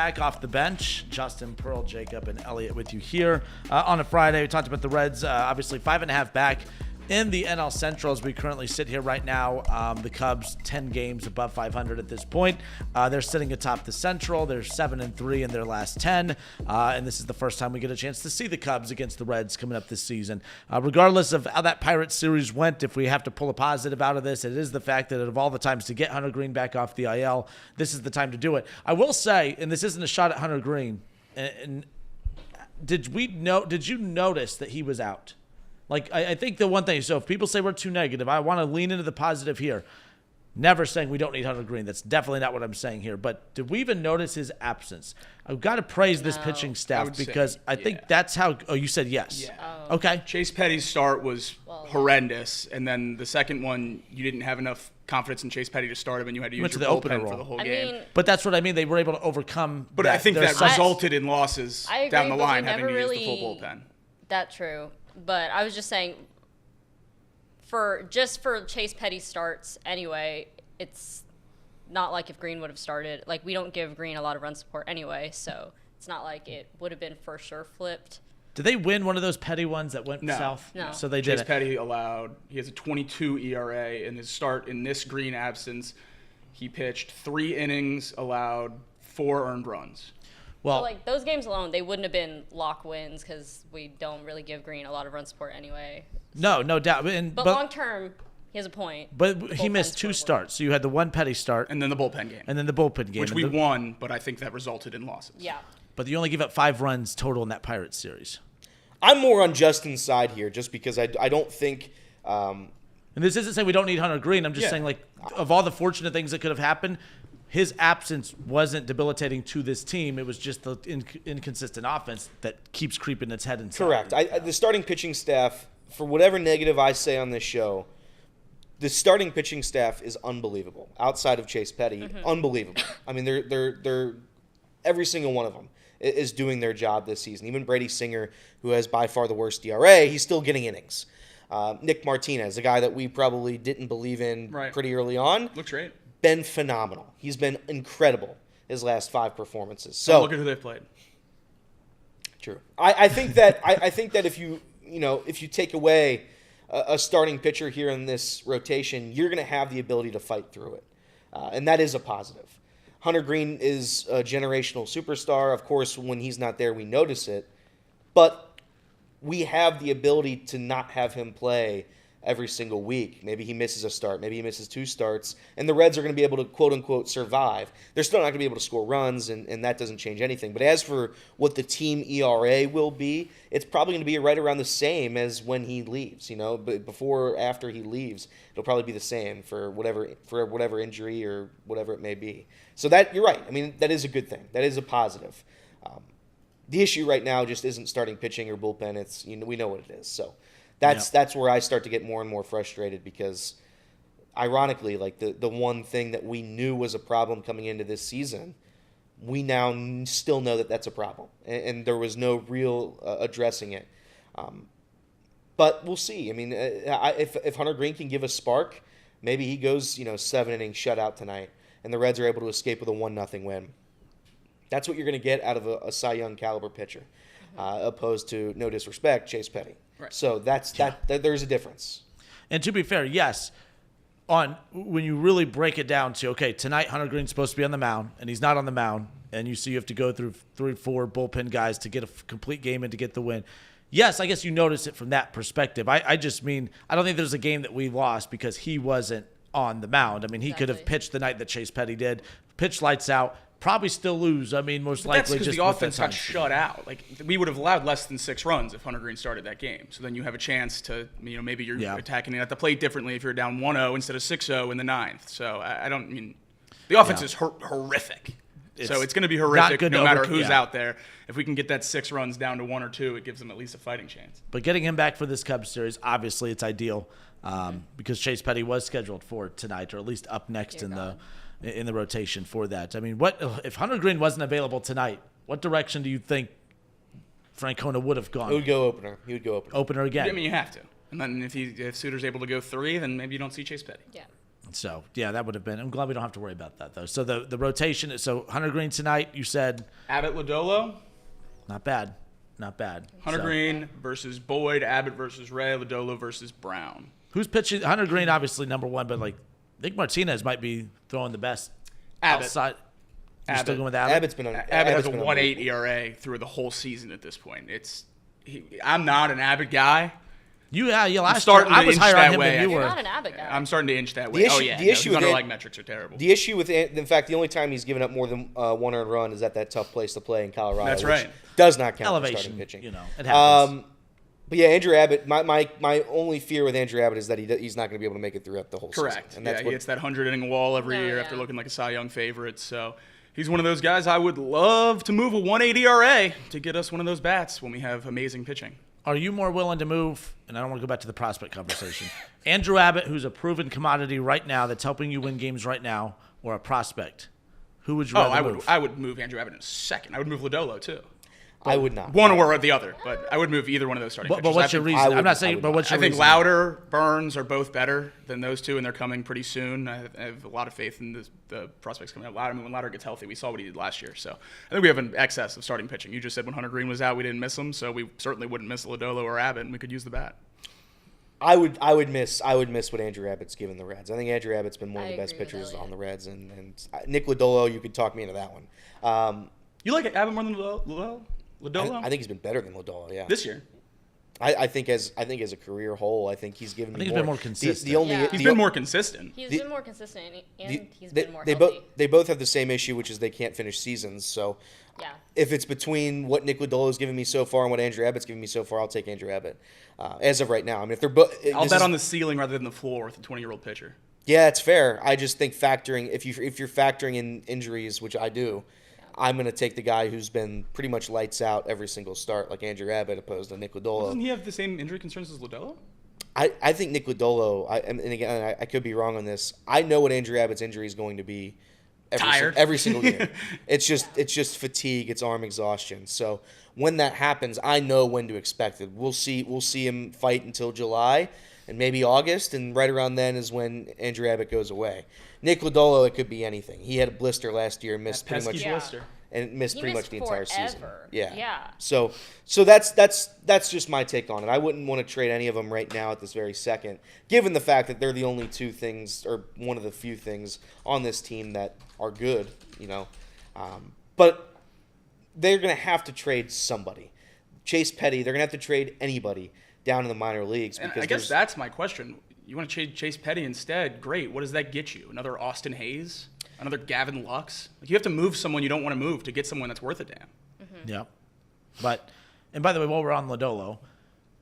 back off the bench. Justin, Pearl, Jacob, and Elliot with you here on a Friday. We talked about the Reds, obviously 5.5 back in the NL Central as we currently sit here right now. The Cubs 10 games above 500 at this point. They're sitting atop the Central. They're 7-3 in their last 10, and this is the first time we get a chance to see the Cubs against the Reds coming up this season. Regardless of how that Pirates series went, if we have to pull a positive out of this, it is the fact that of all the times to get Hunter Greene back off the IL, this is the time to do it. I will say, and this isn't a shot at Hunter Greene, and did you notice that he was out? Like, I think the one thing, so if people say we're too negative, I want to lean into the positive here. Never saying we don't need Hunter Greene. That's definitely not what I'm saying here. But did we even notice his absence? I've got to praise this pitching staff because I think that's how – oh, you said yes. Yeah. Oh. Okay. Chase Petty's start was horrendous, and then the second one, you didn't have enough confidence in Chase Petty to start him, and you had to use your bullpen for the whole game. But that's what I mean. They were able to overcome But I think that resulted in losses down the line, having to use the full bullpen. That's true. But I was just saying, for Chase Petty starts anyway, it's not like if Greene would have started. Like, we don't give Greene a lot of run support anyway, so it's not like it would have been for sure flipped. Did they win one of those Petty ones that went south? No. So they did. Chase Petty he has a 22 ERA in his start in this Greene absence. He pitched 3 innings, allowed 4 earned runs. Well, so, like, those games alone, they wouldn't have been lock wins because we don't really give Greene a lot of run support anyway. No doubt. But long term, he has a point. But he missed 2 starts. So you had the one Petty start. And then the bullpen game. Which we won, but I think that resulted in losses. Yeah. But you only give up 5 runs total in that Pirates series. I'm more on Justin's side here just because I don't think and this isn't saying we don't need Hunter Greene. I'm just saying, like, of all the fortunate things that could have happened, his absence wasn't debilitating to this team. It was just the inconsistent offense that keeps creeping its head inside. Correct. The starting pitching staff, for whatever negative I say on this show, the starting pitching staff is unbelievable. Outside of Chase Petty, unbelievable. I mean, they're every single one of them is doing their job this season. Even Brady Singer, who has by far the worst ERA, he's still getting innings. Nick Martinez, a guy that we probably didn't believe in pretty early on. Looks great. Been phenomenal. He's been incredible his last 5 performances. So look at who they've played. True. I think that if you take away a starting pitcher here in this rotation, you're going to have the ability to fight through it, and that is a positive. Hunter Greene is a generational superstar. Of course, when he's not there, we notice it, but we have the ability to not have him play every single week. Maybe he misses a start. Maybe he misses 2 starts. And the Reds are going to be able to, quote-unquote, survive. They're still not going to be able to score runs, and that doesn't change anything. But as for what the team ERA will be, it's probably going to be right around the same as when he leaves. But before or after he leaves, it'll probably be the same for whatever injury or whatever it may be. So that you're right. I mean, that is a good thing. That is a positive. The issue right now just isn't starting pitching or bullpen. It's we know what it is. So that's where I start to get more and more frustrated because, ironically, like the one thing that we knew was a problem coming into this season, we now still know that that's a problem, and there was no real addressing it. But we'll see. I mean, if Hunter Greene can give a spark, maybe he goes 7 innings shutout tonight, and the Reds are able to escape with a 1-0 win. That's what you're going to get out of a Cy Young caliber pitcher, opposed to, no disrespect, Chase Petty. Right. So there's a difference. And to be fair, yes, when you really break it down to, okay, tonight Hunter Greene's supposed to be on the mound, and he's not on the mound, and you have to go through 3-4 bullpen guys to get a complete game and to get the win. Yes, I guess you notice it from that perspective. I just mean, I don't think there's a game that we lost because he wasn't on the mound. I mean, he could have pitched the night that Chase Petty did, pitched lights out, probably still lose. I mean, most likely just the offense got shut out. Like, we would have allowed less than 6 runs if Hunter Greene started that game. So then you have a chance to, maybe you're attacking it at the plate differently if you're down 1-0 instead of 6-0 in the 9th. So the offense is horrific. So it's going to be horrific no matter who's out there. If we can get that 6 runs down to 1 or 2, it gives them at least a fighting chance. But getting him back for this Cubs series, obviously it's ideal because Chase Petty was scheduled for tonight, or at least up next in the rotation for that. I mean, what if Hunter Greene wasn't available tonight? What direction do you think Francona would have gone? He would go opener. Opener again. I mean, you have to. And then if Suter's able to go 3, then maybe you don't see Chase Petty. Yeah. So, yeah, that would have been – I'm glad we don't have to worry about that, though. So, the rotation – so, Hunter Greene tonight, you said – Abbott, Lodolo. Not bad. Not bad. Hunter Greene versus Boyd, Abbott versus Ray, Lodolo versus Brown. Who's pitching? Hunter Greene, obviously, number one, but, like, Nick Martinez might be throwing the best Abbott. outside. You're still Abbott. going with Abbott? Abbott's been on. Abbott has a been 1.8 ERA through the whole season at this point. I'm not an Abbott guy. Yeah, last year, starting to I was inch higher that on him way, than you You're were. not an Abbott guy. I'm starting to inch that way. issue His with underlying metrics are terrible. The issue with, in fact, the only time he's given up more than one earned run is at that tough place to play in Colorado. That's which right. Does not count for Elevation, starting pitching. It happens. But yeah, Andrew Abbott. My only fear with Andrew Abbott is that he's not going to be able to make it throughout the whole Correct. season. And that's He hits that 100-inning wall every year yeah. after looking like a Cy Young favorite. So he's one of those guys I would love to move a 1.8 ERA to get us one of those bats when we have amazing pitching. Are you more willing to move, and I don't want to go back to the prospect conversation, Andrew Abbott, who's a proven commodity right now that's helping you win games right now, or a prospect? Who would you rather move? I would move Andrew Abbott in a second. I would move Lodolo, too. I would not. One or the other, but I would move either one of those starting pitchers. But what's your reason? I'm not saying, but what's I your think reason? Lauder, Burns are both better than those two, and they're coming pretty soon. I have a lot of faith in the prospects coming out. When Lauder gets healthy, we saw what he did last year. So I think we have an excess of starting pitching. You just said when Hunter Greene was out, we didn't miss him, so we certainly wouldn't miss Lodolo or Abbott, and we could use the bat. I would miss what Andrew Abbott's given the Reds. I think Andrew Abbott's been one of the best agree with pitchers Elliot. on the Reds, and Nick Lodolo, you could talk me into that one. You like Abbott more than Lodolo? I think he's been better than Lodolo. Yeah. This year. I think as a career whole, I think he's given. I think he's been more consistent. He's been more consistent. He's The- been more consistent, and the- he's been more they healthy. they both have the same issue, which is they can't finish seasons. So Yeah. if it's between what Nick Lodolo's given me so far and what Andrew Abbott's given me so far, I'll take Andrew Abbott as of right now. I mean, if they're both, I'll bet on the ceiling rather than the floor with a 20-year-old pitcher. Yeah, it's fair. I just think if you're factoring in injuries, which I do, I'm going to take the guy who's been pretty much lights out every single start, like Andrew Abbott, opposed to Nick Lodolo. Doesn't he have the same injury concerns as Lodolo? I think Nick Lodolo, and again, I could be wrong on this. I know what Andrew Abbott's injury is going to be every single year. It's just fatigue, it's arm exhaustion. So when that happens, I know when to expect it. We'll see him fight until July and maybe August, and right around then is when Andrew Abbott goes away. Nick Lodolo, it could be anything. He had a blister last year and missed pretty much blister. and missed He pretty missed much the entire season. forever. Yeah. Yeah. So that's just my take on it. I wouldn't want to trade any of them right now at this very second, given the fact that they're the only two things, or one of the few things on this team that are good. But they're going to have to trade somebody. Chase Petty, they're going to have to trade anybody down in the minor leagues. And Because I guess that's my question. You want to trade Chase Petty instead? Great. What does that get you? Another Austin Hayes? Another Gavin Lux? Like, you have to move someone you don't want to move to get someone that's worth a damn. Yeah. And by the way, while we're on Lodolo,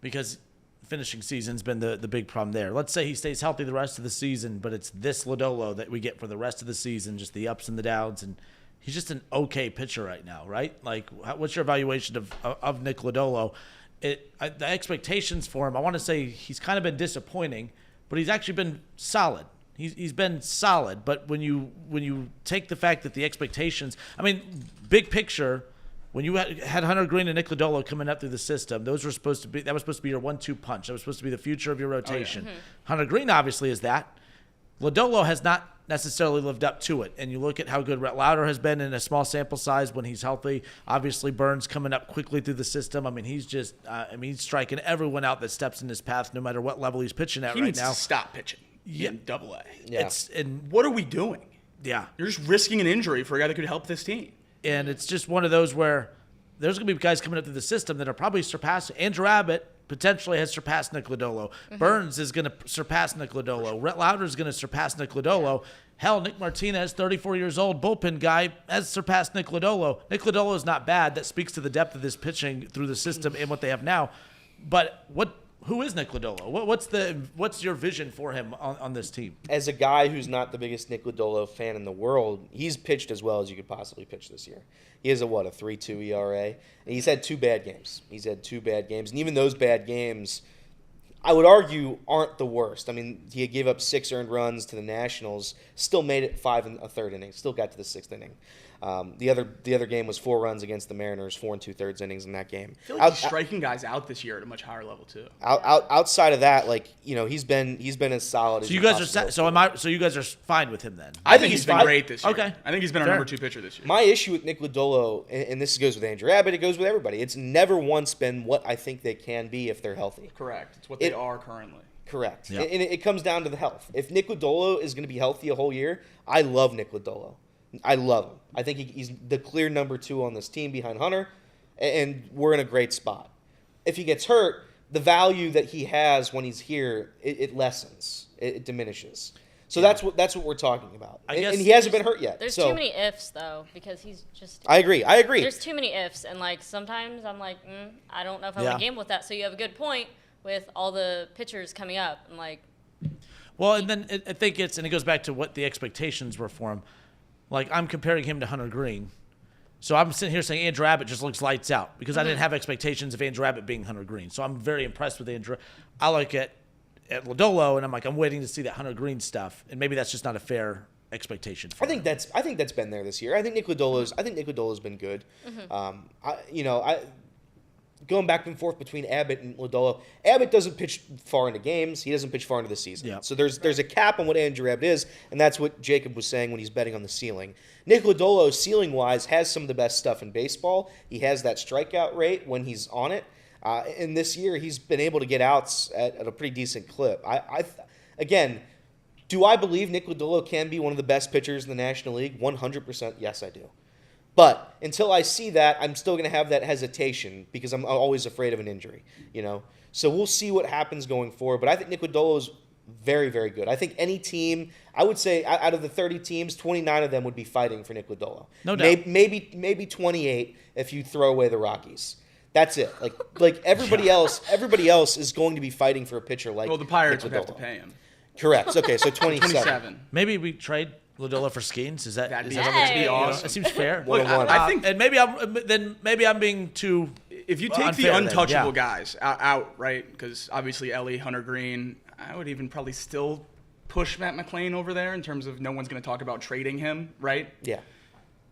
because finishing season's been the big problem there. Let's say he stays healthy the rest of the season, but it's this Lodolo that we get for the rest of the season, just the ups and the downs, and he's just an okay pitcher right now, right? Like, what's your evaluation of Nick Lodolo? The expectations for him, I want to say he's kind of been disappointing, but he's actually been solid. He's been solid, but when you take the fact that the expectations, I mean, big picture, when you had Hunter Greene and Nick Lodolo coming up through the system, that was supposed to be your 1-2 punch. That was supposed to be the future of your rotation. Hunter Greene obviously is that. Lodolo has not necessarily lived up to it. And you look at how good Rhett Lauder has been in a small sample size when he's healthy. Obviously, Burns coming up quickly through the system. I mean, he's just he's striking everyone out that steps in his path, no matter what level he's pitching at He right needs now. to stop pitching in Double-A. Yeah. What are we doing? Yeah. You're just risking an injury for a guy that could help this team. And it's just one of those where there's going to be guys coming up through the system that are probably surpassing. Andrew Abbott potentially has surpassed Nick Lodolo. Burns is going to surpass Nick Lodolo. Rhett Lauder is going to surpass Nick Lodolo. Hell, Nick Martinez, 34 years old, bullpen guy, has surpassed Nick Lodolo. Nick Lodolo is not bad. That speaks to the depth of this pitching through the system and what they have now. But who is Nick Lodolo? What's your vision for him on this team? As a guy who's not the biggest Nick Lodolo fan in the world, he's pitched as well as you could possibly pitch this year. He has a 3.2 ERA, and he's had 2 bad games. And even those bad games, I would argue, aren't the worst. I mean, he gave up 6 earned runs to the Nationals, still made it 5 1/3 innings, still got to the 6th inning. The other game was 4 runs against the Mariners, 4 2/3 innings in that game. I feel like he's striking guys out this year at a much higher level too. Outside of that, he's been as solid. So you guys are so you guys are fine with him then? I think he's been great this year. Okay. I think he's been our number 2 pitcher this year. My issue with Nick Lodolo, and this goes with Andrew Abbott, it goes with everybody. It's never once been what I think they can be if they're healthy. Correct. It's what they are currently. Correct. Yep. And it comes down to the health. If Nick Lodolo is going to be healthy a whole year, I love Nick Lodolo. I love him. I think he's the clear number 2 on this team behind Hunter, and we're in a great spot. If he gets hurt, the value that he has when he's here, it lessens. It diminishes. So that's what we're talking about. And he hasn't been hurt yet. There's too many ifs, though, because he's just... I agree. There's too many ifs, and, sometimes I'm like, I don't know if I want to gamble with that. So you have a good point with all the pitchers coming up. And, well, and then I think and it goes back to what the expectations were for him. I'm comparing him to Hunter Greene. So I'm sitting here saying Andrew Abbott just looks lights out because I didn't have expectations of Andrew Abbott being Hunter Greene. So I'm very impressed with Andrew. I look at Lodolo, and I'm waiting to see that Hunter Greene stuff, and maybe that's just not a fair expectation. I think that's been there this year. I think Nick Lodolo's been good. Going back and forth between Abbott and Lodolo. Abbott doesn't pitch far into games. He doesn't pitch far into the season. Yep. So there's a cap on what Andrew Abbott is, and that's what Jacob was saying when he's betting on the ceiling. Nick Lodolo, ceiling-wise, has some of the best stuff in baseball. He has that strikeout rate when he's on it. And this year, he's been able to get outs at a pretty decent clip. Again, do I believe Nick Lodolo can be one of the best pitchers in the National League? 100% yes, I do. But until I see that, I'm still going to have that hesitation because I'm always afraid of an injury, So we'll see what happens going forward. But I think Nick Lodolo is very, very good. I think any team, I would say out of the 30 teams, 29 of them would be fighting for Nick Lodolo. No doubt. Maybe 28 if you throw away the Rockies. That's it. Like everybody else is going to be fighting for a pitcher like. Well, the Pirates Nick would have to Lodolo. pay him. Correct. Okay, so 27. Maybe we trade Lodolo for Skeens. That'd be Hey. awesome. It seems fair. Look, I think, and maybe I'm being too. if you take the untouchable guys out, right? Because obviously Ellie, Hunter Greene, I would even probably still push Matt McClain over there in terms of no one's going to talk about trading him, right? Yeah.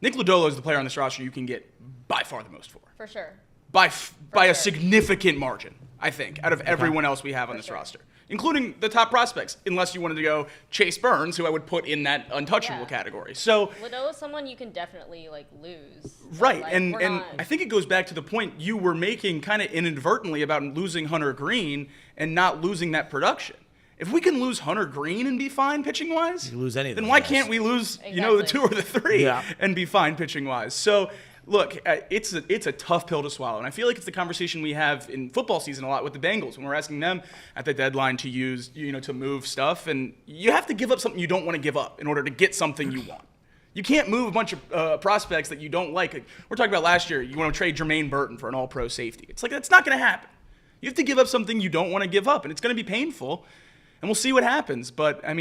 Nick Lodolo is the player on this roster you can get by far the most for. For sure. By a sure. significant margin, I think, out of everyone else we have on this roster, including the top prospects, unless you wanted to go Chase Burns, who I would put in that untouchable category. So Lodolo is someone you can definitely lose. right, Like, and we're not- I think it goes back to the point you were making kind of inadvertently about losing Hunter Greene and not losing that production. If we can lose Hunter Greene and be fine pitching wise, You lose any of then those why guys. can't we lose the 2 or the 3 and be fine pitching wise? So look, it's a tough pill to swallow, and I feel like it's the conversation we have in football season a lot with the Bengals when we're asking them at the deadline to use to move stuff, and you have to give up something you don't want to give up in order to get something you want. You can't move a bunch of prospects that you don't like. We're talking about last year. You want to trade Jermaine Burton for an all-pro safety. It's that's not going to happen. You have to give up something you don't want to give up, and it's going to be painful. And we'll see what happens. But, I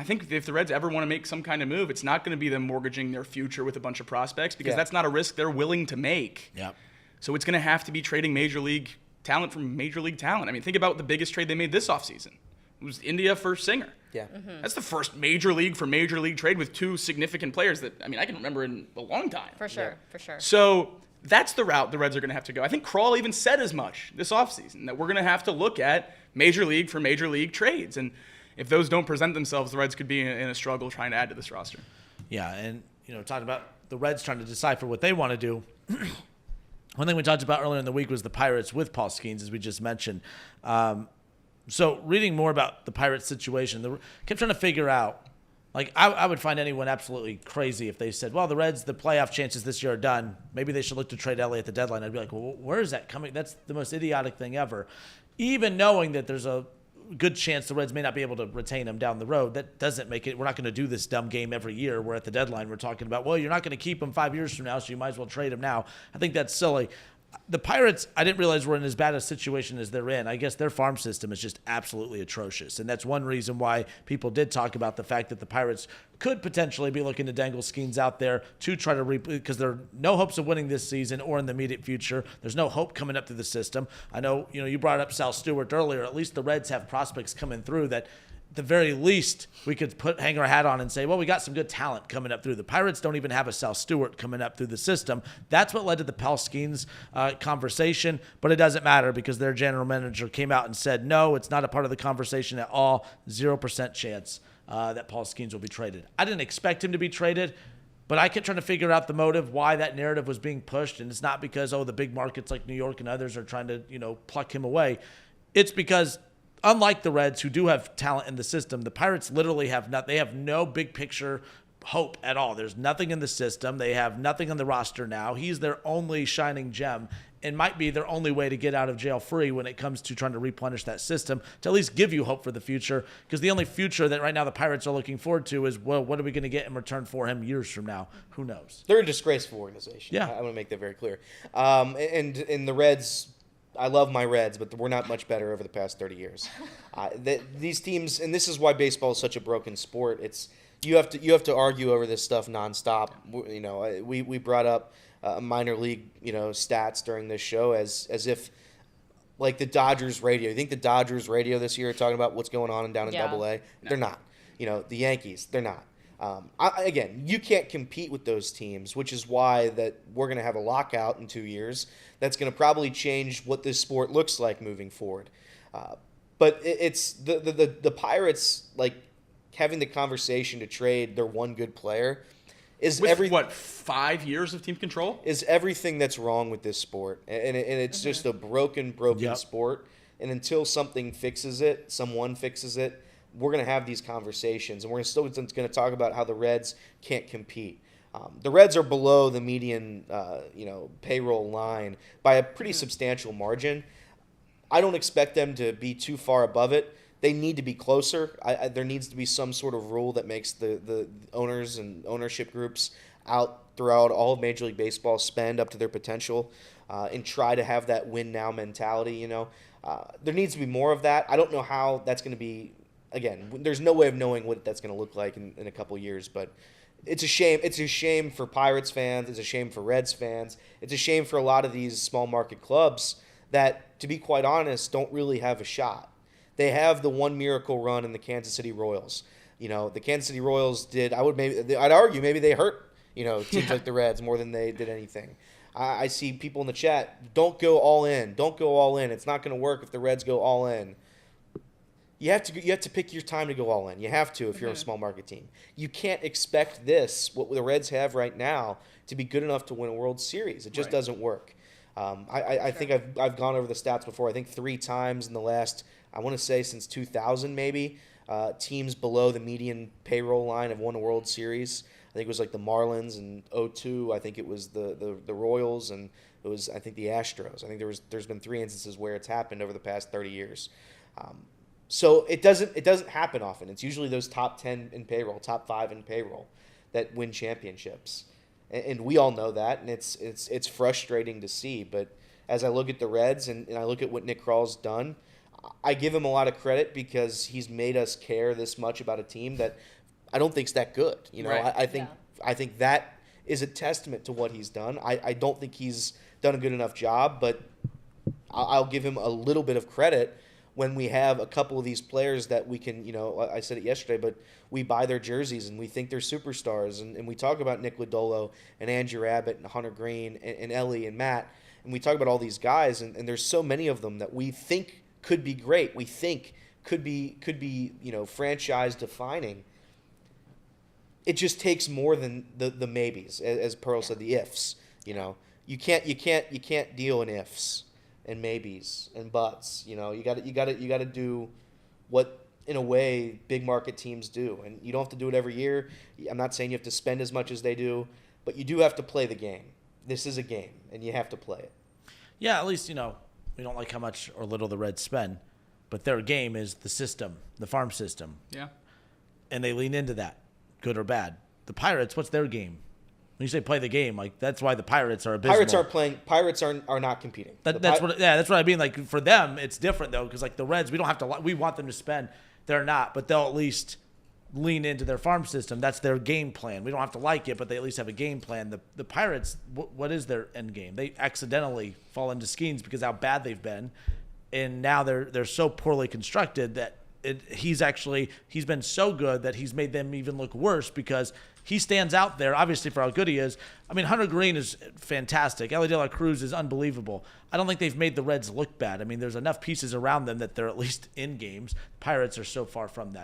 think if the Reds ever want to make some kind of move, it's not going to be them mortgaging their future with a bunch of prospects because that's not a risk they're willing to make. Yep. So it's going to have to be trading major league talent from major league talent. Think about the biggest trade they made this offseason. It was India for Singer. Yeah. Mm-hmm. That's the first major league trade with 2 significant players that, I can remember in a long time. For sure, for sure. So that's the route the Reds are going to have to go. I think Krall even said as much this offseason, that we're going to have to look at major league for major league trades. And if those don't present themselves, the Reds could be in a struggle trying to add to this roster. Yeah, and talking about the Reds trying to decipher what they want to do. One thing we talked about earlier in the week was the Pirates with Paul Skeens, as we just mentioned. So reading more about the Pirates situation, kept trying to figure out, I would find anyone absolutely crazy if they said, well, the Reds, the playoff chances this year are done. Maybe they should look to trade Elliot at the deadline. I'd be like, well, where is that coming? That's the most idiotic thing ever. Even knowing that there's a good chance the Reds may not be able to retain him down the road, that doesn't make it. We're not going to do this dumb game every year where at the deadline we're talking about, well, you're not going to keep him 5 years from now, so you might as well trade him now. I think that's silly. The Pirates, I didn't realize were in as bad a situation as they're in. I guess their farm system is just absolutely atrocious. And that's one reason why people did talk about the fact that the Pirates could potentially be looking to dangle Skeens out there to try to because there are no hopes of winning this season or in the immediate future. There's no hope coming up through the system. I know, you brought up Sal Stewart earlier. At least the Reds have prospects coming through that the very least, we could hang our hat on and say, well, we got some good talent coming up through. The Pirates don't even have a Sal Stewart coming up through the system. That's what led to the Paul Skeens conversation, but it doesn't matter because their general manager came out and said, no, it's not a part of the conversation at all. 0% chance that Paul Skeens will be traded. I didn't expect him to be traded, but I kept trying to figure out the motive, why that narrative was being pushed, and it's not because, the big markets like New York and others are trying to, pluck him away. It's because unlike the Reds, who do have talent in the system, the Pirates literally they have no big picture hope at all. There's nothing in the system. They have nothing on the roster now. He's their only shining gem and might be their only way to get out of jail free when it comes to trying to replenish that system to at least give you hope for the future. Because the only future that right now the Pirates are looking forward to is, well, what are we going to get in return for him years from now? Who knows? They're a disgraceful organization. Yeah. I want to make that very clear. And the Reds, I love my Reds, but we're not much better over the past 30 years. These teams, and this is why baseball is such a broken sport. It's you have to argue over this stuff nonstop. We brought up minor league stats during this show as if like the Dodgers radio. You think the Dodgers radio this year are talking about what's going on down in Double A? No. They're not. The Yankees, they're not. Again, you can't compete with those teams, which is why that we're going to have a lockout in 2 years. That's going to probably change what this sport looks like moving forward. But it's the Pirates, like, having the conversation to trade their one good player is with 5 years of team control? Is everything that's wrong with this sport. And it's just a broken sport. And until someone fixes it, we're going to have these conversations, and we're still going to talk about how the Reds can't compete. The Reds are below the median, payroll line by a pretty substantial margin. I don't expect them to be too far above it. They need to be closer. There needs to be some sort of rule that makes the owners and ownership groups out throughout all of Major League Baseball spend up to their potential and try to have that win now mentality. There needs to be more of that. I don't know how that's going to be. Again, there's no way of knowing what that's going to look like in a couple of years, but it's a shame. It's a shame for Pirates fans. It's a shame for Reds fans. It's a shame for a lot of these small market clubs that, to be quite honest, don't really have a shot. They have the one miracle run in the Kansas City Royals. The Kansas City Royals I'd argue maybe they hurt, teams like the Reds more than they did anything. I see people in the chat, don't go all in. Don't go all in. It's not going to work if the Reds go all in. You have to pick your time to go all in. You have to if you're a small market team. You can't expect what the Reds have right now, to be good enough to win a World Series. It just doesn't work. I think I've gone over the stats before. I think 3 times in the last, I want to say since 2000 maybe, teams below the median payroll line have won a World Series. I think it was like the Marlins in 2002. I think it was the Royals, and it was, I think, the Astros. I think there's been 3 instances where it's happened over the past 30 years. So it doesn't happen often. It's usually those top 10 in payroll, top 5 in payroll that win championships. And we all know that, and it's frustrating to see. But as I look at the Reds and I look at what Nick Kral's done, I give him a lot of credit because he's made us care this much about a team that I don't think's that good. Right. I think that is a testament to what he's done. I don't think he's done a good enough job, but I'll give him a little bit of credit when we have a couple of these players that we can, I said it yesterday, but we buy their jerseys and we think they're superstars. And we talk about Nicolo and Andrew Abbott and Hunter Greene and Ellie and Matt. And we talk about all these guys, and there's so many of them that we think could be great. We think could be franchise defining. It just takes more than the maybes, as Pearl said, the ifs. You can't deal in ifs and maybes and buts. You got to do what, in a way, big market teams do, and you don't have to do it every year. I'm not saying you have to spend as much as they do, but you do have to play the game. This is a game, and you have to play it. Yeah, at least we don't like how much or little the Reds spend, but their game is the system, the farm system. Yeah, and they lean into that, good or bad. The Pirates, what's their game? When you say play the game, like, that's why the Pirates are abysmal. Pirates aren't playing. Pirates are not competing. That's what I mean. Like, for them, it's different though, because like the Reds, we don't have to. We want them to spend. They're not, but they'll at least lean into their farm system. That's their game plan. We don't have to like it, but they at least have a game plan. The Pirates, what is their end game? They accidentally fall into schemes because how bad they've been, and now they're so poorly constructed that he's been so good that he's made them even look worse because he stands out there, obviously, for how good he is. I mean, Hunter Greene is fantastic. Ellie De La Cruz is unbelievable. I don't think they've made the Reds look bad. I mean, there's enough pieces around them that they're at least in games. Pirates are so far from that.